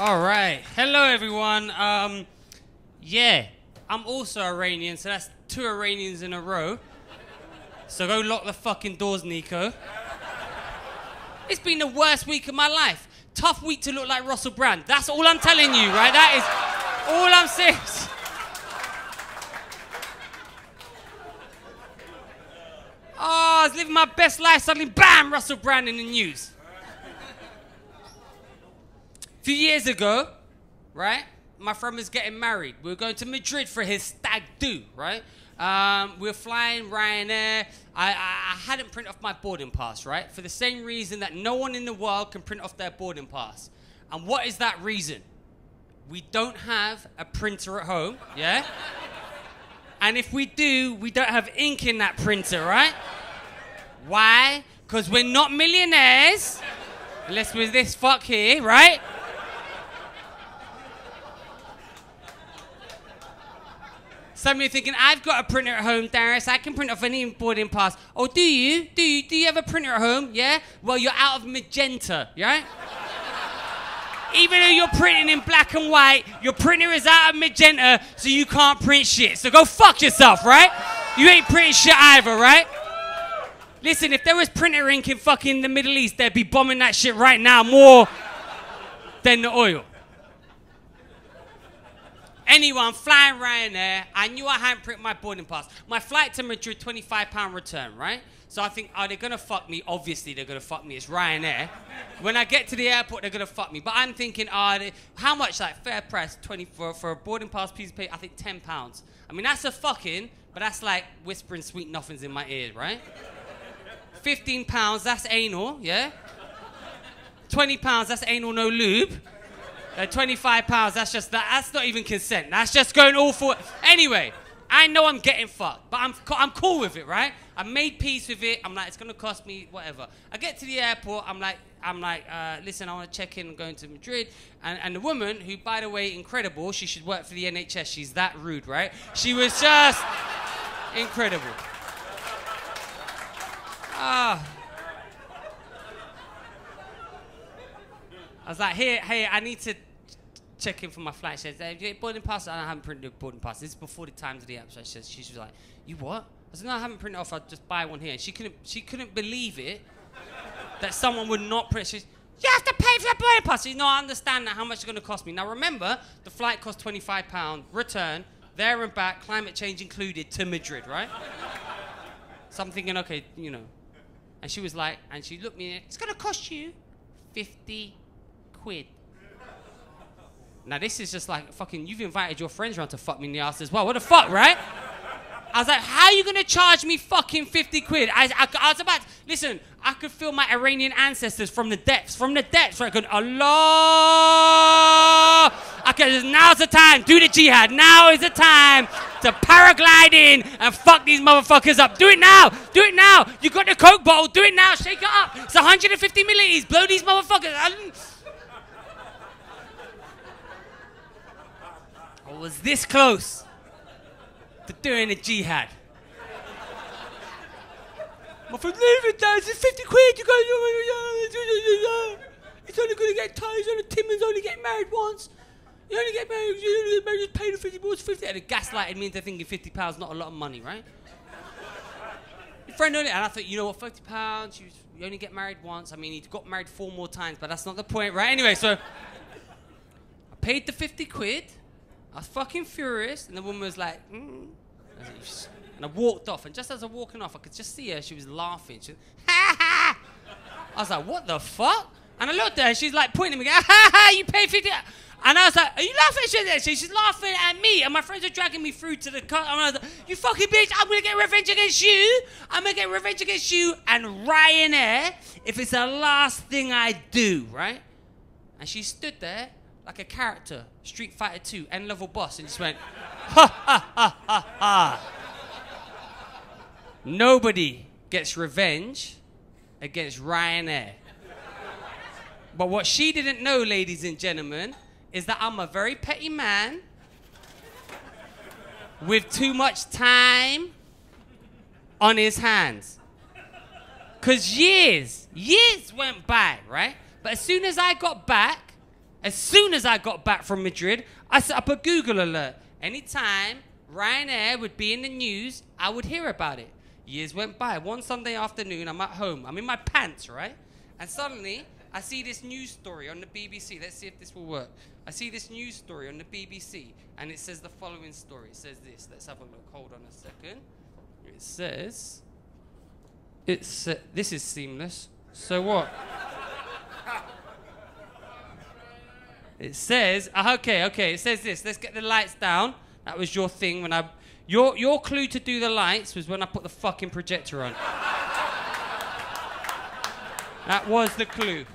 All right. Hello, everyone. Yeah, I'm also Iranian, so that's 2 Iranians in a row. So go lock the fucking doors, Nico. It's been the worst week of my life. Tough week to look like Russell Brand. That's all I'm telling you, right? That is all I'm saying. Oh, I was living my best life, suddenly, bam, Russell Brand in the news. A few years ago, right, my friend was getting married. We were going to Madrid for his stag do, right? We were flying Ryanair. I hadn't printed off my boarding pass, right? For the same reason that no one in the world can print off their boarding pass. And what is that reason? We don't have a printer at home, yeah? And if we do, we don't have ink in that printer, right? Why? Because we're not millionaires. Unless we're this fuck here, right? Some of you are thinking, I've got a printer at home, Darius. I can print off any boarding pass. Oh, do you? Do you have a printer at home? Yeah? Well, you're out of magenta, right? Even though you're printing in black and white, your printer is out of magenta, so you can't print shit. So go fuck yourself, right? You ain't printing shit either, right? Listen, if there was printer ink in fucking the Middle East, they'd be bombing that shit right now more than the oil. Anyway, I'm flying Ryanair. I knew I hadn't printed my boarding pass. My flight to Madrid, £25 return, right? So I think, are they going to fuck me? Obviously, they're going to fuck me. It's Ryanair. When I get to the airport, they're going to fuck me. But I'm thinking, how much? Like, fair price, for a boarding pass piece of paper, I think £10. I mean, that's a fucking, but that's like whispering sweet nothings in my ear, right? £15, that's anal, yeah? £20, that's anal no lube. £25, that's just that. That's not even consent. That's just going all for. Anyway, I know I'm getting fucked, but I'm cool with it, right? I made peace with it. I'm like, it's gonna cost me whatever. I get to the airport. I'm like, listen, I want to check in. I'm going to Madrid, and the woman, who, by the way, incredible. She should work for the NHS. She's that rude, right? She was just incredible. I was like, hey, I need to check in for my flight. She said, boarding pass? I haven't printed a boarding pass. This is before the times of the app. So she was like, you what? I said, no, I haven't printed off. I'll just buy one here. And she couldn't believe it that someone would not print. She's, you have to pay for that boarding pass. She said, no, I understand that. How much it's going to cost me? Now, remember, the flight cost £25, return, there and back, climate change included, to Madrid, right? So I'm thinking, okay, you know. And she was like, and she looked me in, it's going to cost you 50 quid. Now this is just like fucking, you've invited your friends around to fuck me in the ass as well. What the fuck, right? I was like, how are you gonna charge me fucking 50 quid? I was about to, listen, I could feel my Iranian ancestors from the depths, right? Going, Allah! Okay, now's the time, do the jihad. Now is the time to paraglide in and fuck these motherfuckers up. Do it now, do it now. You got the Coke bottle, do it now, shake it up. It's 150 milliliters, blow these motherfuckers. I was this close to doing a jihad. My friend, leave it down. It's 50 quid. You got. It's only going to get tight. Timmons only get married once. You only get married. Just pay the 50. What's 50? And it gaslighted me into thinking £50 not a lot of money, right? Your friend only, and I thought, you know what, £50. You only get married once. I mean, he got married 4 more times, but that's not the point, right? Anyway, so I paid the 50 quid. I was fucking furious, and the woman was like, And I walked off, and just as I was walking off, I could just see her. She was laughing. She was, ha ha! I was like, what the fuck? And I looked at her, and she's like pointing at me, going, ha ha, you paid 50. And I was like, are you laughing at shit? She's laughing at me, and my friends are dragging me through to the car. And I was like, you fucking bitch, I'm gonna get revenge against you. I'm gonna get revenge against you and Ryanair if it's the last thing I do, right? And she stood there like a character, Street Fighter 2, end-level boss, and just went, ha, ha, ha, ha, ha. Nobody gets revenge against Ryanair. But what she didn't know, ladies and gentlemen, is that I'm a very petty man with too much time on his hands. Because years went by, right? But as soon as I got back, As soon as I got back from Madrid, I set up a Google alert. Anytime Ryanair would be in the news, I would hear about it. Years went by. One Sunday afternoon, I'm at home. I'm in my pants, right? And suddenly, I see this news story on the BBC. Let's see if this will work. I see this news story on the BBC, and it says the following story. It says this. Let's have a look. Hold on a second. It says... this is seamless. So what? It says... okay. It says this. Let's get the lights down. That was your thing when I... Your clue to do the lights was when I put the fucking projector on. That was the clue.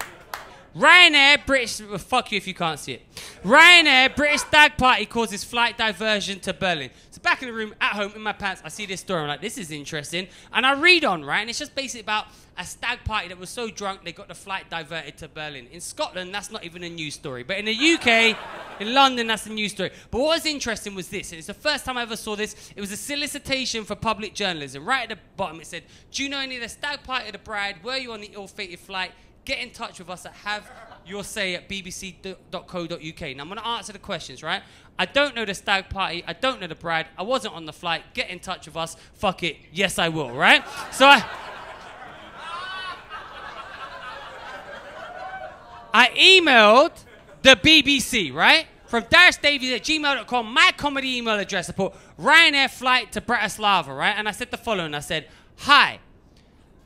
Ryanair, British... Well, fuck you if you can't see it. Ryanair, British stag party causes flight diversion to Berlin. So back in the room, at home, in my pants, I see this story. I'm like, this is interesting. And I read on, right? And it's just basically about a stag party that was so drunk they got the flight diverted to Berlin. In Scotland, that's not even a news story. But in the UK, in London, that's a news story. But what was interesting was this. And it's the first time I ever saw this. It was a solicitation for public journalism. Right at the bottom, it said, do you know any of the stag party of the bride? Were you on the ill-fated flight? Get in touch with us at Have Your Say at bbc.co.uk. Now, I'm going to answer the questions, right? I don't know the stag party. I don't know the bride. I wasn't on the flight. Get in touch with us. Fuck it. Yes, I will, right? So I emailed the BBC, right? From Darius Davies at gmail.com, my comedy email address. I put Ryanair flight to Bratislava, right? And I said the following. I said, hi.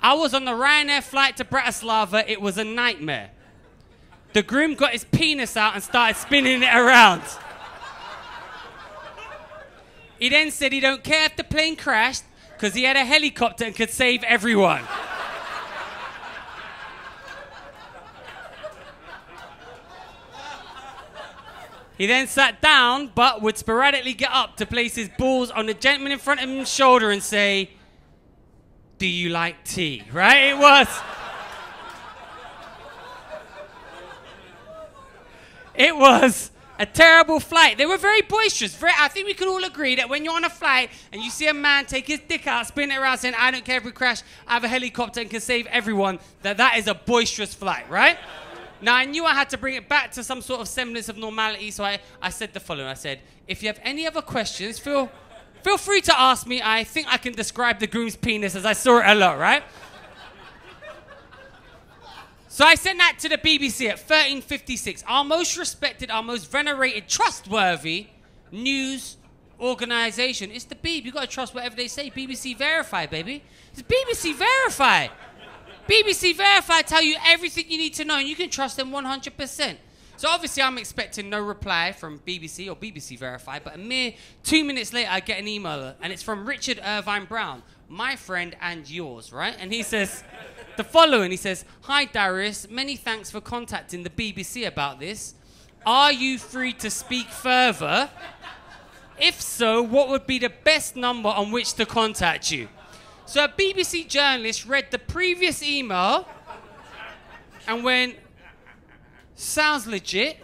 I was on the Ryanair flight to Bratislava. It was a nightmare. The groom got his penis out and started spinning it around. He then said he don't care if the plane crashed because he had a helicopter and could save everyone. He then sat down but would sporadically get up to place his balls on the gentleman in front of his shoulder and say, do you like tea? Right? It was. It was a terrible flight. They were very boisterous. I think we could all agree that when you're on a flight and you see a man take his dick out, spin it around saying, I don't care if we crash, I have a helicopter and can save everyone, that is a boisterous flight, right? Now, I knew I had to bring it back to some sort of semblance of normality, so I said the following. I said, if you have any other questions, feel free to ask me. I think I can describe the groom's penis as I saw it a lot, right? So I sent that to the BBC at 13:56. Our most respected, our most venerated, trustworthy news organisation. It's the Beeb. You've got to trust whatever they say. BBC Verify, baby. It's BBC Verify. BBC Verify tell you everything you need to know, and you can trust them 100%. So obviously I'm expecting no reply from BBC or BBC Verify, but a mere 2 minutes later I get an email, and it's from Richard Irvine Brown, my friend and yours, right? And he says the following. He says, hi Darius, many thanks for contacting the BBC about this. Are you free to speak further? If so, what would be the best number on which to contact you? So a BBC journalist read the previous email and went, sounds legit.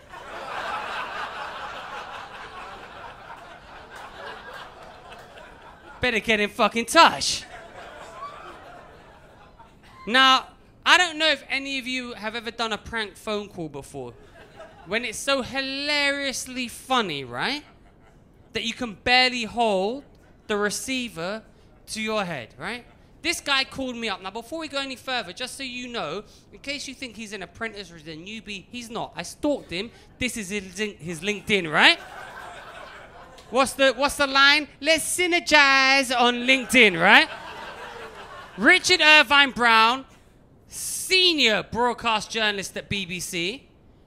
Better get in fucking touch. Now, I don't know if any of you have ever done a prank phone call before. When it's so hilariously funny, right? That you can barely hold the receiver to your head, right? This guy called me up. Now, before we go any further, just so you know, in case you think he's an apprentice or he's a newbie, he's not. I stalked him. This is his LinkedIn, right? What's the line? Let's synergize on LinkedIn, right? Richard Irvine Brown, senior broadcast journalist at BBC.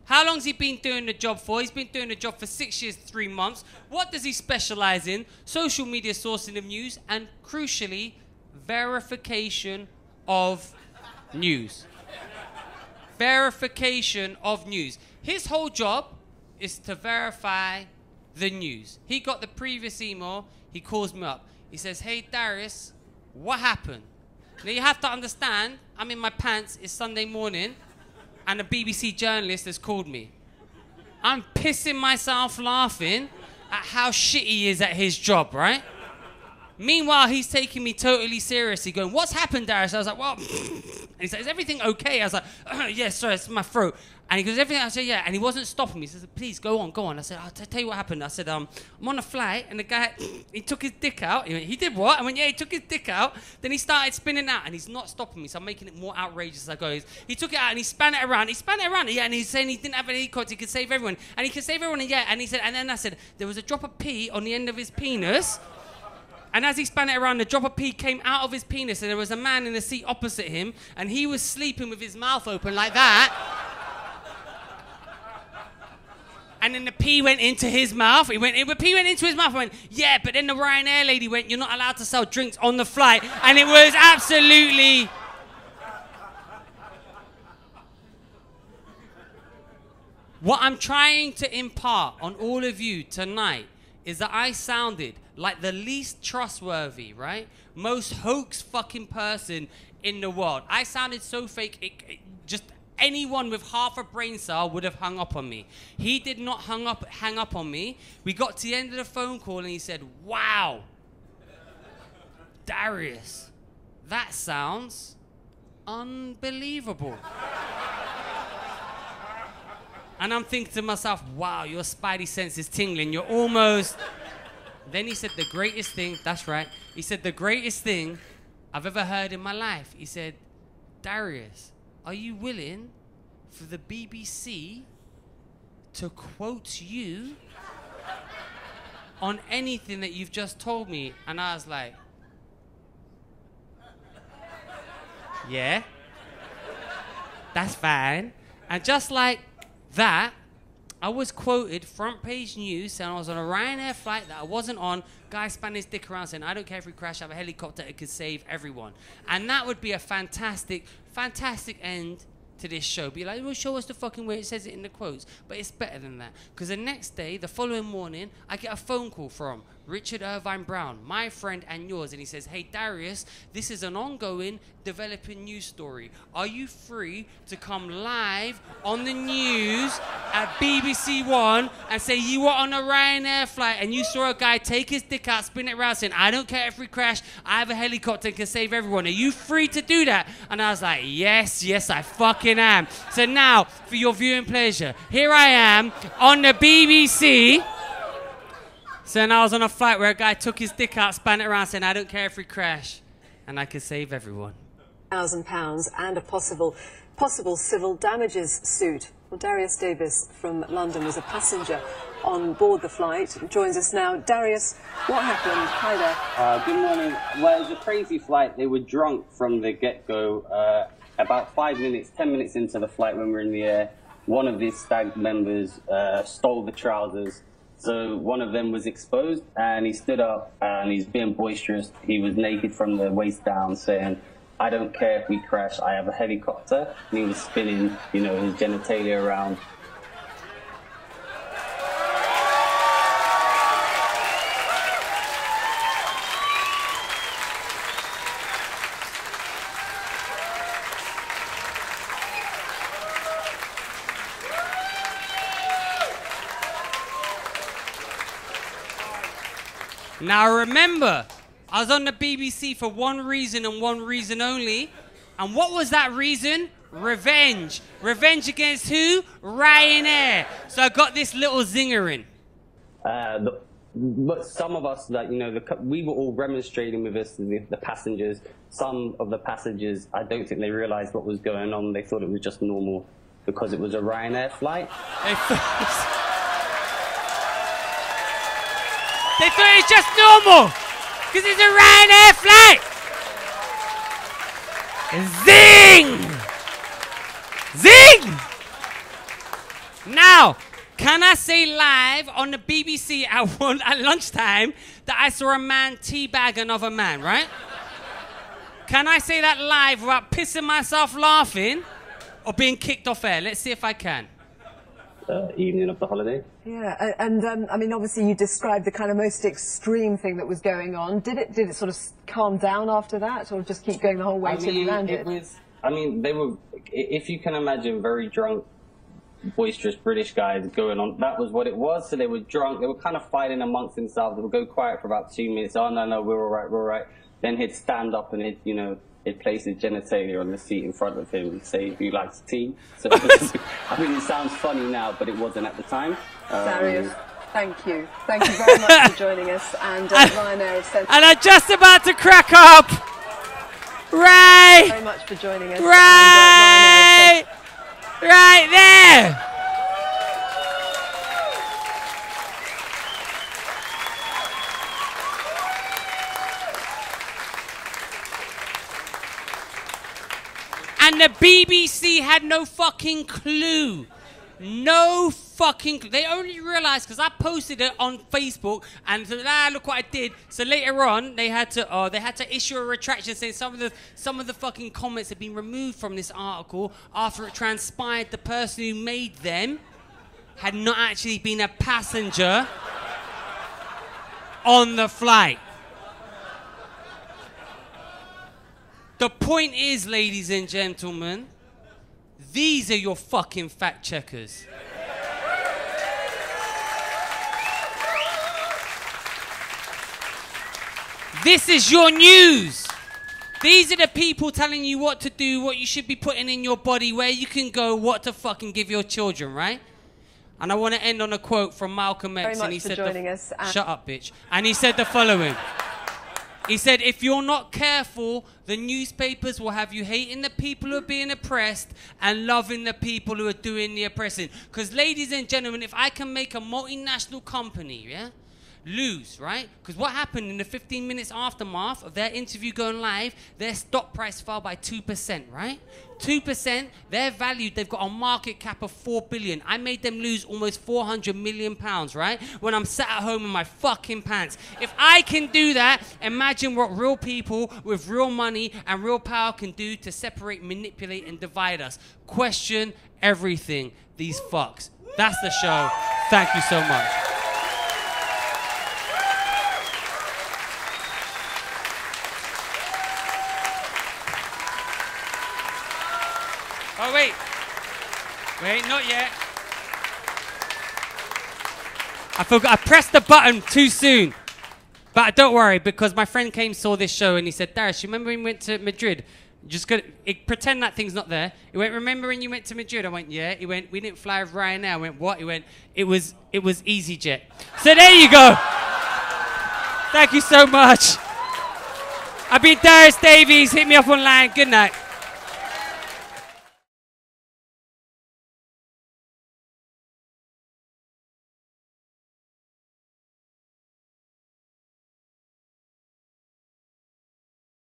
How long's he been doing the job for? He's been doing the job for 6 years, 3 months. What does he specialize in? Social media sourcing of news and, crucially, verification of news. Verification of news. His whole job is to verify the news. He got the previous email. He calls me up. He says, hey, Darius, what happened? Now, you have to understand, I'm in my pants. It's Sunday morning. And a BBC journalist has called me. I'm pissing myself laughing at how shit he is at his job, right? Meanwhile, he's taking me totally seriously, going, what's happened, Darius? I was like, well, and he said, is everything okay? I was like, yeah, sorry, it's my throat. And he goes, everything? I said, yeah. And he wasn't stopping me. He said, please, go on, go on. I said, I'll tell you what happened. I said, I'm on a flight, and the guy, he took his dick out. He went, he did what? I went, yeah, he took his dick out. Then he started spinning out, and he's not stopping me, so I'm making it more outrageous as I go. He took it out, and he span it around. Yeah, and he's saying he didn't have an helicopter, he could save everyone. And he could save everyone, and yeah. And he said, and then I said, there was a drop of pee on the end of his penis. And as he span it around, the drop of pee came out of his penis, and there was a man in the seat opposite him, and he was sleeping with his mouth open like that. And then the pee went into his mouth. The pee went into his mouth. I went, yeah, but then the Ryanair lady went, you're not allowed to sell drinks on the flight. And it was absolutely... What I'm trying to impart on all of you tonight is that I sounded like the least trustworthy, right? Most hoax fucking person in the world. I sounded so fake, just anyone with half a brain cell would have hung up on me. He did not hang up on me. We got to the end of the phone call and he said, wow, Darius, that sounds unbelievable. And I'm thinking to myself, wow, your spidey sense is tingling. You're almost... Then he said the greatest thing, that's right. He said the greatest thing I've ever heard in my life. He said, Darius, are you willing for the BBC to quote you on anything that you've just told me? And I was like, yeah, that's fine. And just like that, I was quoted front page news saying I was on a Ryanair flight that I wasn't on. Guy span his dick around saying, I don't care if we crash, I have a helicopter, it could save everyone. And that would be a fantastic, fantastic end to this show. Be like, well, show us the fucking way it says it in the quotes. But it's better than that. Because the next day, the following morning, I get a phone call from Richard Irvine Brown, my friend and yours. And he says, hey, Darius, this is an ongoing, developing news story. Are you free to come live on the news at BBC One and say you were on a Ryanair flight and you saw a guy take his dick out, spin it around, saying, I don't care if we crash, I have a helicopter and can save everyone. Are you free to do that? And I was like, yes, I fucking am. So now, for your viewing pleasure, here I am on the BBC. So then I was on a flight where a guy took his dick out, span it around, saying, I don't care if we crash, and I could save everyone. £1,000 and a possible civil damages suit. Well, Darius Davies from London was a passenger on board the flight. Joins us now. Darius, what happened? Hi there. Good morning. Well, it was a crazy flight. They were drunk from the get-go. About 10 minutes into the flight when we were in the air, one of these stag members stole the trousers. So one of them was exposed, and he stood up, and he's being boisterous. He was naked from the waist down, saying, I don't care if we crash, I have a helicopter. And he was spinning, you know, his genitalia around. Now remember, I was on the BBC for one reason and one reason only. And what was that reason? Revenge. Revenge against who? Ryanair. So I got this little zinger in. But some of us, like, you know, we were all remonstrating with us, the passengers. Some of the passengers, I don't think they realised what was going on. They thought it was just normal because it was a Ryanair flight. They thought it was just normal, because it's a Ryanair flight. Zing! Zing! Now, can I say live on the BBC at lunchtime that I saw a man teabag another man, right? Can I say that live without pissing myself laughing or being kicked off air? Let's see if I can. Evening of the holiday. Yeah, and I mean, obviously you described the kind of most extreme thing that was going on. Did it sort of calm down after that, or just keep going the whole way till you landed? They were, if you can imagine, very drunk, boisterous British guys going on. That was what it was. So they were drunk. They were kind of fighting amongst themselves. They would go quiet for about 2 minutes. Oh, no, we're all right, we're all right. Then he'd stand up and he'd place his genitalia on the seat in front of him and say, "Who likes tea?" So I mean, it sounds funny now, but it wasn't at the time. Darius, thank you. Thank you very much for joining us. And Ryanair have sent... And I'm just about to crack up. Right. Very much for joining us. Right. Right there. And the BBC had no fucking clue. No fucking clue. They only realised because I posted it on Facebook and said, look what I did. So later on, they had to issue a retraction saying some of the fucking comments had been removed from this article after it transpired the person who made them had not actually been a passenger on the flight. The point is, ladies and gentlemen, these are your fucking fact checkers. This is your news. These are the people telling you what to do, what you should be putting in your body, where you can go, what to fucking give your children, right? And I want to end on a quote from Malcolm X. And he said, "Shut up, bitch." And he said the following. He said, "If you're not careful, the newspapers will have you hating the people who are being oppressed and loving the people who are doing the oppressing." Because, ladies and gentlemen, if I can make a multinational company, yeah, lose, right? Because what happened in the 15 minutes aftermath of their interview going live, their stock price fell by 2%, right? 2%, they're valued, they've got a market cap of 4 billion. I made them lose almost 400 million pounds, right? When I'm sat at home in my fucking pants. If I can do that, imagine what real people with real money and real power can do to separate, manipulate, and divide us. Question everything, these fucks. That's the show. Thank you so much. Oh, wait. Wait, not yet. I forgot. I pressed the button too soon. But don't worry, because my friend came, saw this show, and he said, "Darius, you remember when we went to Madrid? Just pretend that thing's not there." He went, "Remember when you went to Madrid?" I went, "Yeah." He went, "We didn't fly with Ryanair." I went, "What?" He went, it was EasyJet. So there you go. Thank you so much. I've been Darius Davies. Hit me up online. Good night.